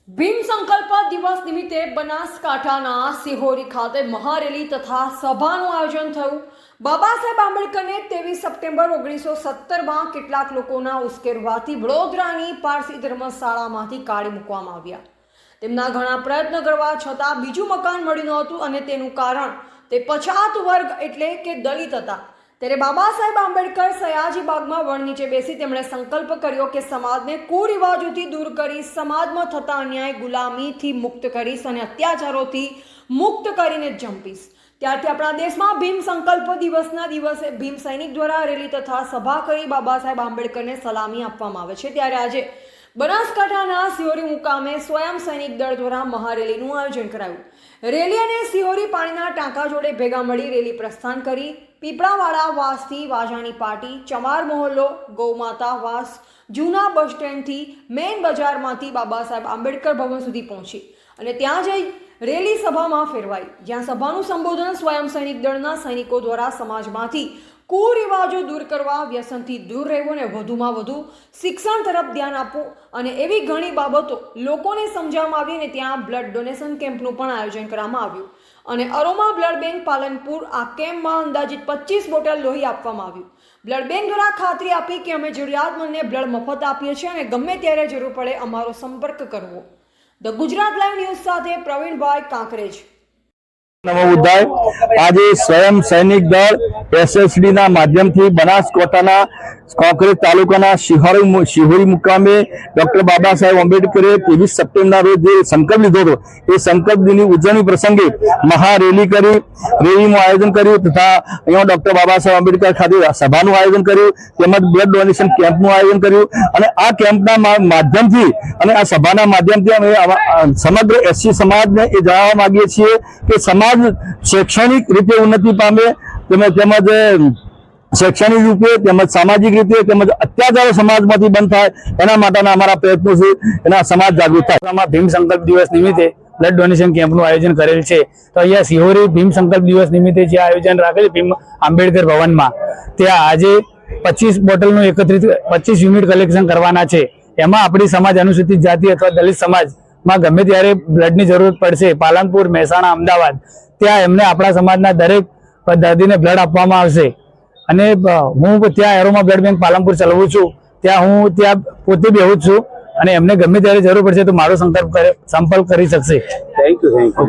ભીમ સંકલ્પ દિવસ નિમિત્તે બનાસકાંઠાના સિહોરી ખાતે મહારેલી તથા સભાનું આયોજન થયું। બાબા સાહેબ આંબેડકરને 23 સપ્ટેમ્બર 1970માં કેટલાક લોકોના ઉશ્કેરવાથી વડોદરાની પારસી ધર્મશાળામાંથી કાઢી મૂકવામાં આવ્યા। તેમના ઘણા પ્રયત્ન કરવા છતાં બીજું મકાન મળ્યું નહોતું અને તેનું કારણ તે પછાત વર્ગ એટલે કે દલિત હતા। ત્યારે બાબા સાહેબ આંબેડકર સયાજી બાગમાં વડ નીચે બેસી તેમણે સંકલ્પ કર્યો કે સમાજને કુરિવાજોથી દૂર કરી સમાજમાં થતા અન્યાય ગુલામીથી મુક્ત કરીશ અને અત્યાચારોથી મુક્ત કરીને જંપીશ। ત્યારથી આપણા દેશમાં ભીમ સંકલ્પ દિવસના દિવસે ભીમ સૈનિક દ્વારા રેલી તથા સભા કરી બાબા સાહેબ આંબેડકરને સલામી આપવામાં આવે છે। ત્યારે આજે બનાસકાંઠાના સિહોરી મુકામે સ્વયં સૈનિક દળ દ્વારા મહારેલીનું આયોજન કરાયું। રેલી અને સિહોરી પાણીના ટાંકા જોડે ભેગા મળી રેલી પ્રસ્થાન કરી પીપળાવાળા વાસથી વાજાની પાટી, ચમાર મોહલ્લો, ગૌમાતા વાસ, જૂના બસ સ્ટેન્ડથી મેઇન બજારમાંથી બાબા સાહેબ આંબેડકર ભવન સુધી પહોંચી અને ત્યાં જઈ રેલી સભામાં ફેરવાઈ, જ્યાં સભાનું સંબોધન સ્વયં સૈનિક દળના સૈનિકો દ્વારા સમાજમાંથી કુરિવાજો દૂર કરવા, વ્યસનથી દૂર રહેવું અને વધુમાં વધુ શિક્ષણ તરફ ધ્યાન આપવું અને એવી ઘણી બાબતો લોકોને સમજાવવામાં આવી અને ત્યાં બ્લડ ડોનેશન કેમ્પનું પણ આયોજન કરવામાં આવ્યું અને અરોમા બ્લડ બેંક પાલનપુર આ કેમ્પમાં અંદાજિત 25 બોટલ લોહી આપવામાં આવ્યું। બ્લડ બેંક દ્વારા ખાતરી આપી કે અમે જરૂરિયાતમંદને બ્લડ મફત આપીએ છીએ અને ગમે ત્યારે જરૂર પડે અમારો સંપર્ક કરવો। ધ ગુજરાત લાઈવ ન્યૂઝ સાથે પ્રવીણભાઈ કાંકરેજ। નમો બુદ્ધાય। આજે સ્વયં સૈનિક દળ એસએસડી ના માધ્યમથી બનાસકાંઠાના કોંકરેજ તાલુકાના સિહોરી મુકામે ડોક્ટર બાબા સાહેબ આંબેડકરે 23 સપ્ટેમ્બરના રોજ જે સંકલ્પ લીધો હતો એ સંકલ્પ દિનની ઉજવણી પ્રસંગે મહારેલી કરી, રેલીનું આયોજન કર્યું તથા અહીંયા ડોક્ટર બાબા સાહેબ આંબેડકર ખાતે સભાનું આયોજન કર્યું, તેમજ બ્લડ ડોનેશન કેમ્પનું આયોજન કર્યું અને આ કેમ્પના માધ્યમથી અને આ સભાના માધ્યમથી અમે સમગ્ર એસસી સમાજને એ જણાવવા માંગીએ છીએ કે સમાજ શૈક્ષણિક રીતે ઉન્નતિ પામે, તેમજ શૈક્ષણિક રીતે તેમજ સામાજિક રીતે તેમજ અત્યાચારો સમાજમાંથી બંધ થાય એના માટેના અમારા પ્રયત્નો છે, એના સમાજ જાગૃત થાય। ભીમ સંકલ્પ દિવસ નિમિત્તે બ્લડ ડોનેશન કેમ્પનું આયોજન કરેલ છે। તો અહીંયા સિહોરી ભીમ સંકલ્પ દિવસ નિમિત્તે જે આયોજન રાખેલ ભીમ આંબેડકર ભવનમાં, ત્યાં આજે 25 બોટલનું 25 યુનિટ કલેક્શન કરવાના છે। એમાં આપણી સમાજ અનુસૂચિત જાતિ અથવા દલિત સમાજમાં ગમે ત્યારે બ્લડની જરૂરત પડશે, પાલનપુર, મહેસાણા, અમદાવાદ, ત્યાં એમને આપણા સમાજના દરેક દર્દીને બ્લડ આપવામાં આવશે અને હું ત્યાં એરોમા બ્લડ બેંક પાલનપુર ચલાવું છું, ત્યાં હું ત્યાં પોતે બેહું છું અને એમને ગમે ત્યારે જરૂર પડશે તો મારો સંપર્ક કરી શકશે। Thank you.